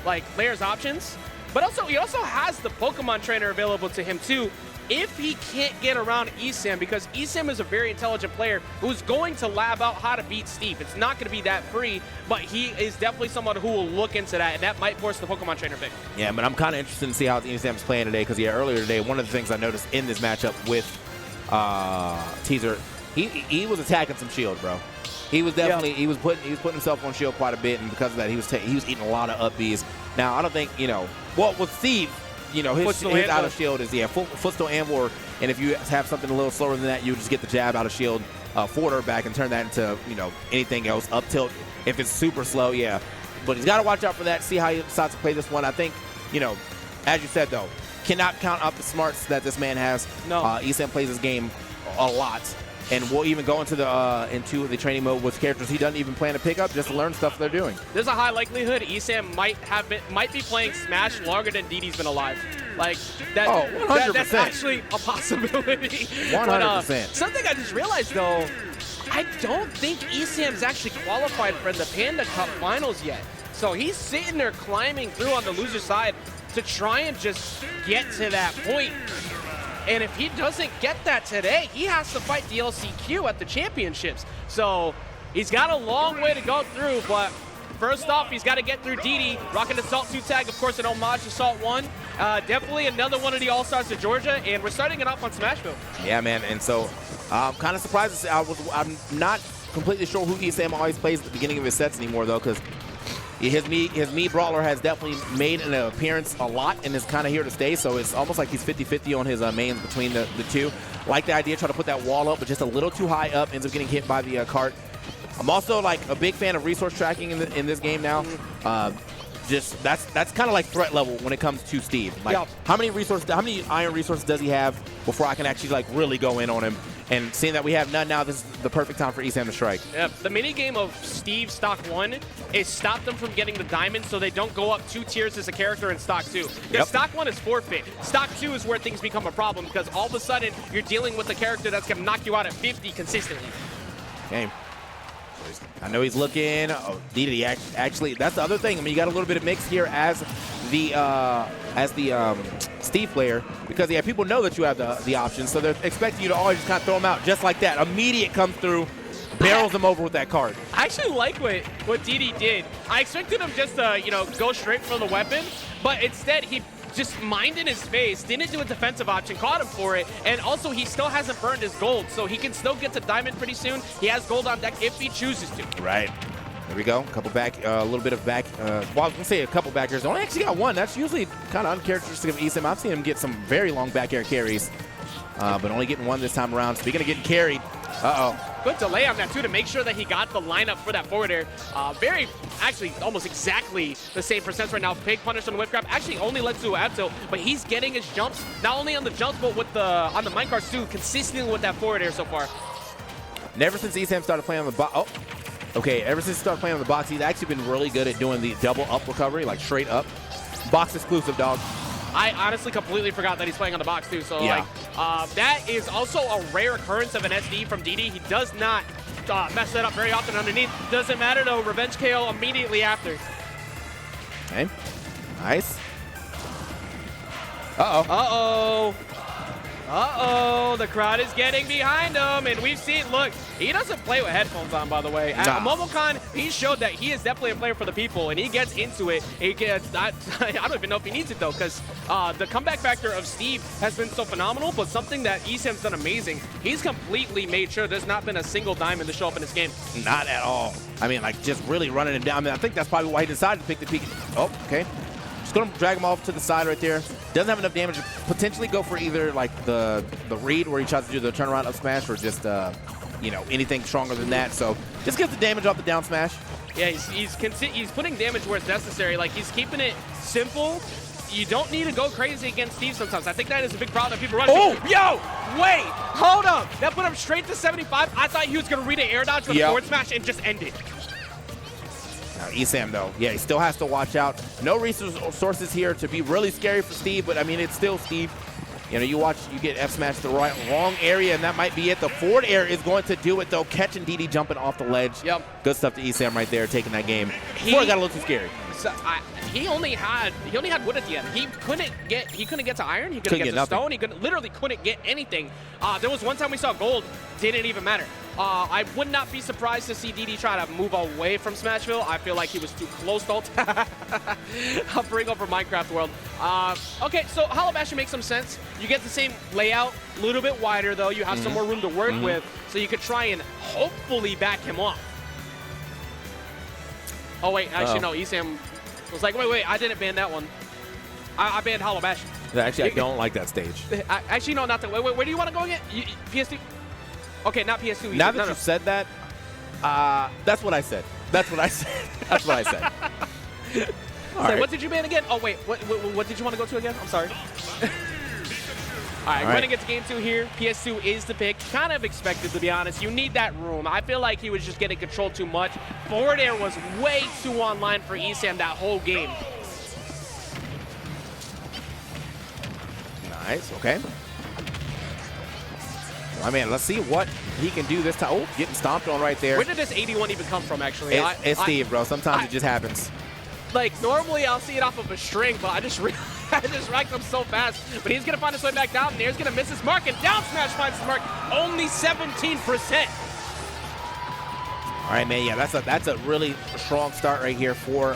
like players' options, but also he also has the Pokemon trainer available to him too if he can't get around ESAM, because ESAM is a very intelligent player who's going to lab out how to beat Steve. It's not going to be that free, but he is definitely someone who will look into that, and that might force the Pokemon trainer pick. Yeah, but I'm kind of interested to see how ESAM's playing today, because earlier today, one of the things I noticed in this matchup with Teaser, he was attacking some shield, bro. He was definitely he was putting himself on shield quite a bit, and because of that, he was eating a lot of up Bs. Now I don't think well with Steve, his out of shield is footstool anvil, and if you have something a little slower than that, you just get the jab out of shield, forwarder back, and turn that into anything else, up tilt if it's super slow. Yeah, but he's got to watch out for that. See how he decides to play this one. I think as you said though, cannot count out the smarts that this man has. No, ESAM plays this game a lot. And we'll even go into the training mode with characters he doesn't even plan to pick up just to learn stuff they're doing. There's a high likelihood ESAM might be playing Smash longer than DDee's been alive. Like that. Oh, 100%. That's actually a possibility. 100%. But, something I just realized though, I don't think ESAM's actually qualified for the Panda Cup finals yet. So he's sitting there climbing through on the loser side to try and just get to that point. And if he doesn't get that today, he has to fight the LCQ at the championships. So he's got a long way to go through, but first off, he's got to get through DDee, rocking the Salt 2 tag, of course, an homage to Salt 1. Definitely another one of the All-Stars to Georgia, and we're starting it off on Smashville. Yeah, man, and so I'm kind of surprised. I'm not completely sure who ESAM always plays at the beginning of his sets anymore, though, because his me brawler has definitely made an appearance a lot and is kind of here to stay, so it's almost like he's 50-50 on his mains between the two. Like the idea, try to put that wall up, but just a little too high up, ends up getting hit by the cart. I'm also like a big fan of resource tracking in this game now. Just that's kind of like threat level when it comes to Steve. Like how many iron resources does he have before I can actually like really go in on him? And seeing that we have none now, this is the perfect time for ESAM to strike. Yep. The mini game of Steve Stock 1 is stop them from getting the diamond so they don't go up 2 tiers as a character in Stock 2. Because Stock 1 is forfeit. Stock 2 is where things become a problem because all of a sudden you're dealing with a character that's going to knock you out at 50 consistently. Okay. I know he's looking. Oh, DDee actually, that's the other thing. I mean, you got a little bit of mix here as the Steve player, because people know that you have the options, so they're expecting you to always just kind of throw them out just like that. Immediate comes through, barrels him over with that card. I actually like what DDee did. I expected him just to go straight for the weapon, but instead he just minded his face, didn't do a defensive option, caught him for it, and also he still hasn't burned his gold, so he can still get to diamond pretty soon. He has gold on deck if he chooses to. Right. There we go. A couple back, a little bit of back. Well, I was going to say a couple back airs. Only actually got one. That's usually kind of uncharacteristic of ESAM. I've seen him get some very long back air carries, but only getting one this time around. Speaking of getting carried, good delay on that too to make sure that he got the lineup for that forward air. Actually almost exactly the same percent right now. Big punish on the whip grab. Actually only led to an tilt, but he's getting his jumps not only on the jumps but with on the minecarts too, consistently with that forward air so far. Never since ESAM started playing on the box. Ever since he started playing on the box, he's actually been really good at doing the double up recovery, like straight up. Box exclusive, dog. I honestly completely forgot that he's playing on the box too. So that is also a rare occurrence of an SD from DDee. He does not mess that up very often underneath. Doesn't matter though, revenge KO immediately after. Okay, nice. The crowd is getting behind him, and we've seen, look, he doesn't play with headphones on, by the way. At MomoCon, he showed that he is definitely a player for the people, and he gets into it. He gets, I don't even know if he needs it, though, because the comeback factor of Steve has been so phenomenal, but something that ESAM's done amazing. He's completely made sure there's not been a single diamond to show up in this game. Not at all. I mean, like, just really running him down. I mean, I think that's probably why he decided to pick the Pikachu. Oh, okay. Just going to drag him off to the side right there. Doesn't have enough damage to potentially go for either like the read where he tries to do the turnaround up smash or just anything stronger than that. So just gets the damage off the down smash. Yeah, he's putting damage where it's necessary. Like he's keeping it simple. You don't need to go crazy against Steve sometimes. I think that is a big problem that people run. Oh, yo, wait, hold up. That put him straight to 75. I thought he was going to read an air dodge with a forward smash and just end it. ESAM though, yeah, he still has to watch out. No resources here to be really scary for Steve, but I mean, it's still Steve. You get F smash the wrong area, and that might be it. The forward air is going to do it though, catching DDee jumping off the ledge. Yep. Good stuff to ESAM right there, taking that game. Before it got a little too scary. because he only had wood at the end. He couldn't get to iron. He couldn't get to nothing. stone. He literally couldn't get anything. There was one time we saw gold. Didn't even matter. I would not be surprised to see DDee try to move away from Smashville. I feel like he was too close to ult. I'll bring over Minecraft World. Okay, so Halabashi makes some sense. You get the same layout, a little bit wider though. You have some more room to work with, so you could try and hopefully back him off. Oh wait, actually no, ESAM was like, wait, I didn't ban that one. I banned Halabashi. Actually, I don't like that stage. Actually, no, not that. Wait, where do you want to go again? PS2? Okay, not PS2 either. Now that you said that, that's what I said. That's what I said. That's what I said. All right. What did you ban again? Oh, wait. What did you want to go to again? I'm sorry. All right, running into game 2 here. PS2 is the pick. Kind of expected, to be honest. You need that room. I feel like he was just getting controlled too much. Forward air was way too online for ESAM that whole game. Nice, okay. I mean, let's see what he can do this time. Oh, getting stomped on right there. Where did this 81 even come from, actually? It's Steve, bro. Sometimes it just happens. Like, normally I'll see it off of a string, but I just racked him so fast. But he's going to find his way back down. Nair's going to miss his mark, and down smash finds his mark. Only 17%. All right, man. Yeah, that's a really strong start right here for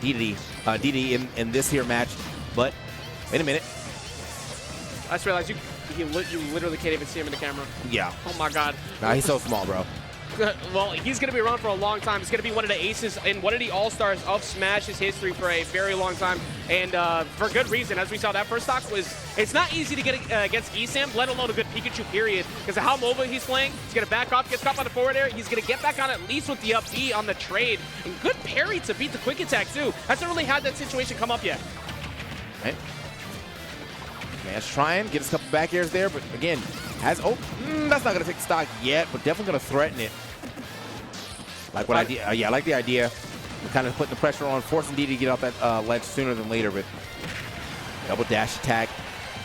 DDee in this here match. But wait a minute. I just realized you literally can't even see him in the camera. Yeah. Oh my God. Nah, he's so small, bro. Well, he's going to be around for a long time. He's going to be one of the aces and one of the all-stars of Smash's history for a very long time, and for good reason. As we saw, that first stock it's not easy to get against ESAM, let alone a good Pikachu period, because of how mobile he's playing. He's going to back off, gets caught by the forward air. He's going to get back on at least with the up B on the trade, and good parry to beat the quick attack, too. Hasn't really had that situation come up yet. Right. Man's trying, get his couple back airs there, but again, that's not going to take the stock yet, but definitely going to threaten it. Like what idea? Yeah, I like the idea. We're kind of putting the pressure on, forcing DDee to get off that ledge sooner than later, but double dash attack.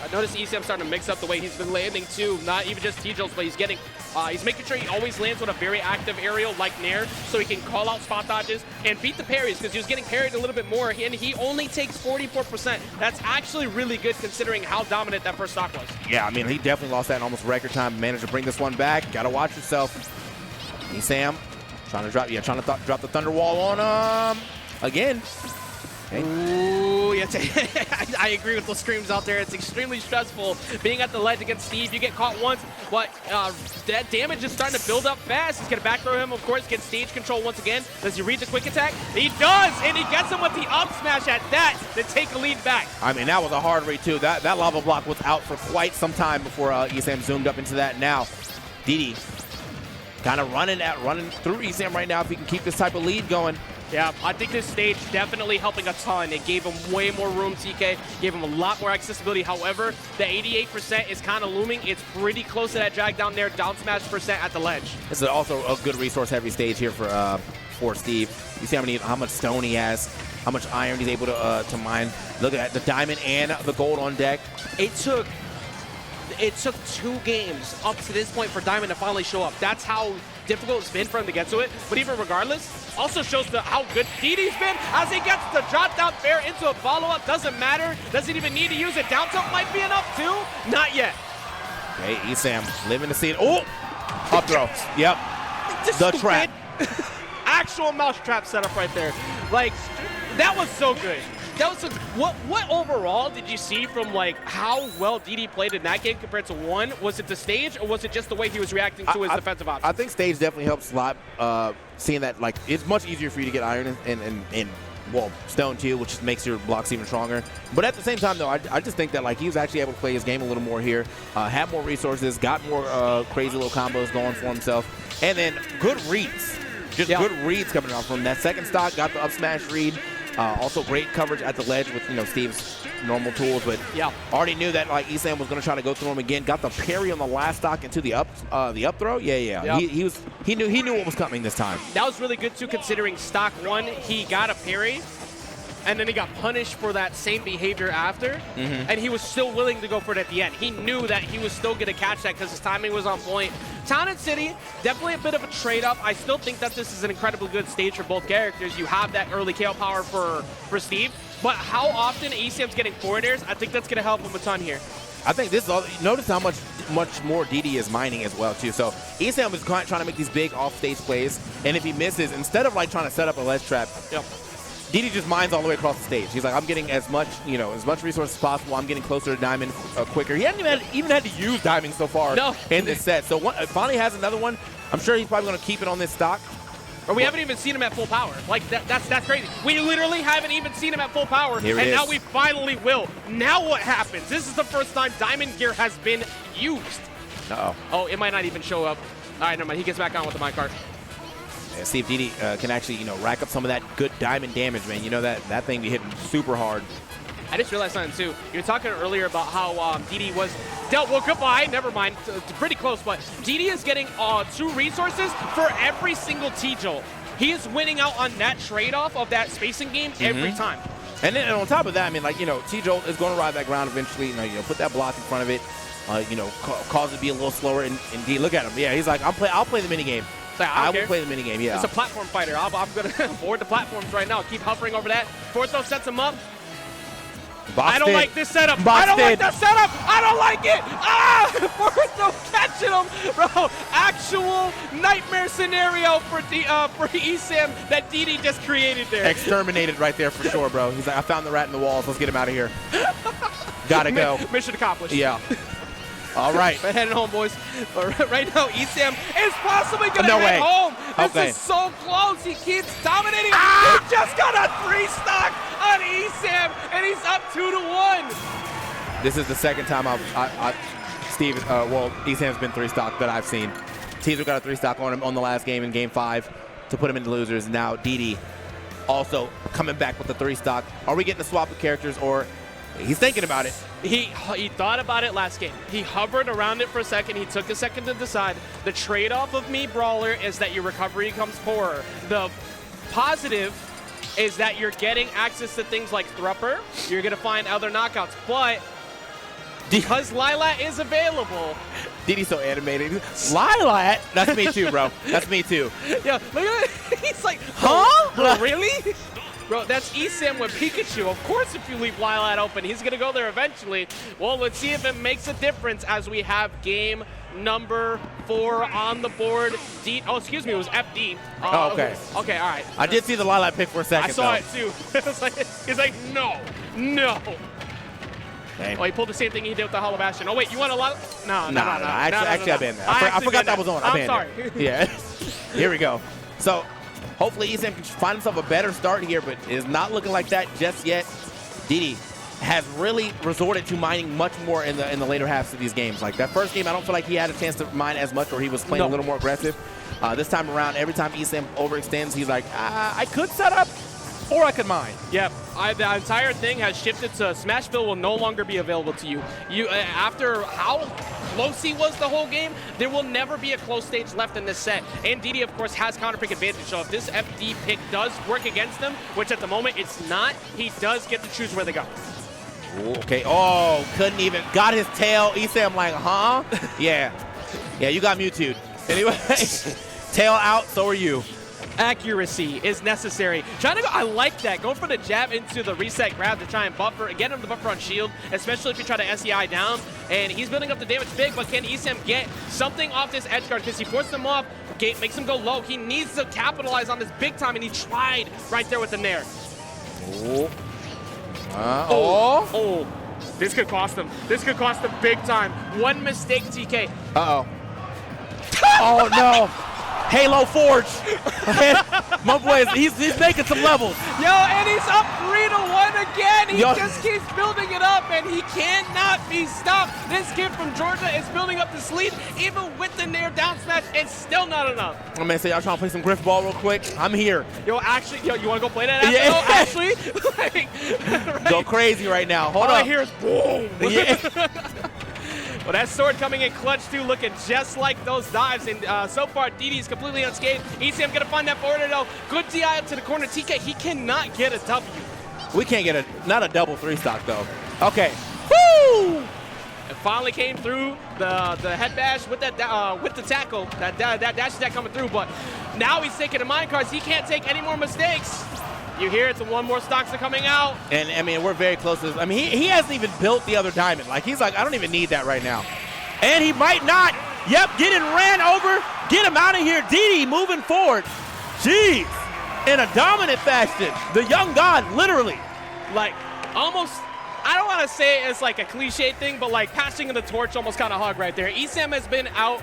I noticed ESAM starting to mix up the way he's been landing too. Not even just T-Jils, but he's making sure he always lands with a very active aerial like Nair, so he can call out spot dodges and beat the parries, because he was getting parried a little bit more, and he only takes 44%. That's actually really good considering how dominant that first stock was. Yeah, I mean, he definitely lost that in almost record time. Managed to bring this one back. Gotta watch yourself. ESAM trying to drop the thunder wall on him again. Okay. Ooh, yeah, I agree with those screams out there. It's extremely stressful being at the ledge against Steve. You get caught once, but that damage is starting to build up fast. He's going to back throw him, of course, get stage control once again. Does he read the quick attack? He does, and he gets him with the up smash at that to take a lead back. I mean, that was a hard read, too. That lava block was out for quite some time before ESAM zoomed up into that. Now, DDee kind of running through ESAM right now if he can keep this type of lead going. Yeah, I think this stage definitely helping a ton. It gave him way more room, TK. Gave him a lot more accessibility. However, the 88% is kind of looming. It's pretty close to that drag down there. Down smash percent at the ledge. This is also a good resource-heavy stage here for Steve. You see how much stone he has, how much iron he's able to mine. Look at the diamond and the gold on deck. It took 2 games up to this point for Diamond to finally show up. That's how difficult it's been for him to get to it. But even regardless, also shows how good DDee's been as he gets the drop down fair into a follow-up. Doesn't matter. Doesn't even need to use it. Down tilt might be enough too. Not yet. Okay, ESAM living to see it. Oh, up throw. Yep. The trap. Actual mousetrap setup right there. Like, that was so good. That was what overall did you see from like how well DDee played in that game compared to 1? Was it the stage, or was it just the way he was reacting to his defensive options? I think stage definitely helps a lot. Seeing that like it's much easier for you to get iron and well, stone too, which makes your blocks even stronger. But at the same time, though, I just think that like he was actually able to play his game a little more here, had more resources, got more crazy little combos going for himself, and then good reads. Just good reads coming out from that second stock. Got the up smash read. Also great coverage at the ledge with Steve's normal tools, but already knew that like ESAM was going to try to go through him again. Got the parry on the last stock into the up throw. Yeah. He knew what was coming this time. That was really good too, considering stock 1 he got a parry, and then he got punished for that same behavior after, and he was still willing to go for it at the end. He knew that he was still going to catch that because his timing was on point. Town and City, definitely a bit of a trade-up. I still think that this is an incredibly good stage for both characters. You have that early KO power for Steve, but how often ESAM's getting forward airs, I think that's going to help him a ton here. I think this is all, notice how much more DDee is mining as well, too. So ESAM is trying to make these big off-stage plays, and if he misses, instead of like trying to set up a ledge trap, DDee just mines all the way across the stage. He's like, I'm getting as much, as much resources as possible. I'm getting closer to Diamond quicker. He hasn't even had to use Diamond so far in this set. So finally has another one. I'm sure he's probably going to keep it on this stock. Or we haven't even seen him at full power. Like, that's crazy. We literally haven't even seen him at full power, and now we finally will. Now what happens? This is the first time Diamond gear has been used. Uh-oh. Oh, it might not even show up. All right, never mind. He gets back on with the minecart. Yeah, see if DDee can actually, rack up some of that good Diamond damage, man. You know that thing be hitting super hard. I just realized something, too. You were talking earlier about how DDee was dealt. Well, goodbye. Never mind. It's pretty close, but DDee is getting 2 resources for every single T-Jolt. He is winning out on that trade-off of that spacing game every time. And then on top of that, I mean, like, T-Jolt is going to ride that ground eventually. Put that block in front of it, cause it to be a little slower. And D, look at him. Yeah, he's like, I'll play the minigame. I will play the minigame, yeah. It's a platform fighter. I'm going to board the platforms right now. Keep hovering over that. Forzo sets him up. I don't like this setup. I don't like that setup. I don't like it. Ah! Forzo catching him. Bro, actual nightmare scenario for ESAM that DDee just created there. Exterminated right there for sure, bro. He's like, I found the rat in the walls. Let's get him out of here. Gotta go. Mission accomplished. Yeah. All right. We're heading home, boys. But right now, ESAM is possibly going to head home. This is so close. He keeps dominating. He just got a 3-stock on ESAM, and he's up 2-1. This is the second time ESAM's been 3-stock that I've seen. Teaser got a 3-stock on him on the last game in Game 5 to put him into losers. Now DDee also coming back with the 3-stock. Are we getting a swap of characters, or he's thinking about it? He thought about it last game. He hovered around it for a second. He took a second to decide. The trade-off of me Brawler is that your recovery becomes poorer. The positive is that you're getting access to things like Thrupper. You're going to find other knockouts. But because Lilat is available. DDee's so animated. Lilat? That's me too, bro. That's me too. Yeah, look at it. He's like, huh? Bro, really? Bro, that's ESAM with Pikachu. Of course, if you leave Lilat open, he's going to go there eventually. Well, let's see if it makes a difference as we have game number 4 on the board. Oh, excuse me, it was FD. Okay. Okay, all right. I did see the Lilat pick for a second, I saw it, too. He's like, no. Dang. Oh, he pulled the same thing he did with the Hollow Bastion. Oh, wait, you want a lot? No. Actually, I banned that. I forgot that was on. I'm sorry. Yeah. Here we go. So, hopefully ESAM can find himself a better start here, but it is not looking like that just yet. DDee has really resorted to mining much more in the later halves of these games. Like that first game, I don't feel like he had a chance to mine as much, or he was playing a little more aggressive. This time around, every time ESAM overextends, he's like, I could set up, or I could mine. Yep. The entire thing has shifted to Smashville will no longer be available to you. After how close he was the whole game, there will never be a close stage left in this set. And DDee, of course, has counter pick advantage. So if this FD pick does work against him, which at the moment it's not, he does get to choose where they go. Okay. Oh, couldn't even. Got his tail. ESAM like, huh? Yeah. Yeah, you got Mewtwo'd. Anyway, tail out, so are you. Accuracy is necessary. Trying to go, I like that. Going for the jab into the reset grab to try and buffer, get him the buffer on shield, especially if you try to SEI down. And he's building up the damage big, but can ESAM get something off this edge guard? Because he forced him off, makes him go low. He needs to capitalize on this big time, and he tried right there with the Nair. Oh. This could cost him. This could cost him big time. One mistake, TK. Uh-oh. Oh, no. Halo Forge. My boy, he's making some levels. Yo, and he's up 3-1 again. He just keeps building it up, and he cannot be stopped. This kid from Georgia is building up this lead. Even with the Nair down smash, it's still not enough. I'm going to say, y'all trying to play some Griff Ball real quick? I'm here. Yo, actually, you want to go play that after? Yeah. Actually? Go crazy right now. Hold on. All I hear is boom. Yeah. Well, that sword coming in clutch, too, looking just like those dives. And so far, DDee's completely unscathed. ESAM going to find that forward, though. Good DI up to the corner. TK, he cannot get a W. We can't get not a double 3-stock, though. Okay. Woo! It finally came through the head bash with that with the tackle. That dash attack coming through, but now he's taking the mine cards. He can't take any more mistakes. You hear it, the one more stocks are coming out. And I mean, we're very close to this. I mean, he hasn't even built the other diamond. Like, he's like, I don't even need that right now. And he might not. Yep, getting ran over. Get him out of here. DDee moving forward. Jeez. In a dominant fashion. The young god, literally. Like, almost, I don't want to say it's like a cliche thing, but like passing of the torch almost kind of hug right there. ESAM has been out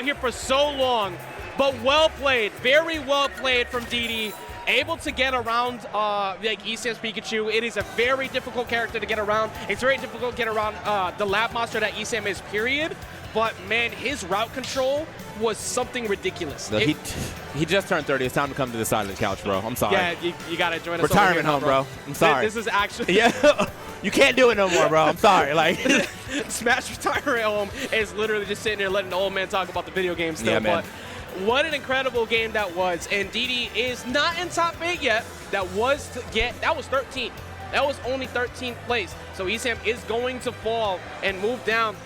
here for so long, but well played, very well played from DDee. Able to get around like ESAM's Pikachu. It is a very difficult character to get around. It's very difficult to get around the lab monster that ESAM is, period. But man, his route control was something ridiculous. No, he just turned 30. It's time to come to the side of the couch, bro. I'm sorry. Yeah, you got to join us. Retirement home, bro. I'm sorry. This is actually... Yeah, you can't do it no more, bro. I'm sorry. Like, Smash Retirement Home is literally just sitting there letting the old man talk about the video game still. Yeah, man. But what an incredible game that was. And DDee is not in top 8 yet. That was 13th. That was only 13th place. So ESAM is going to fall and move down.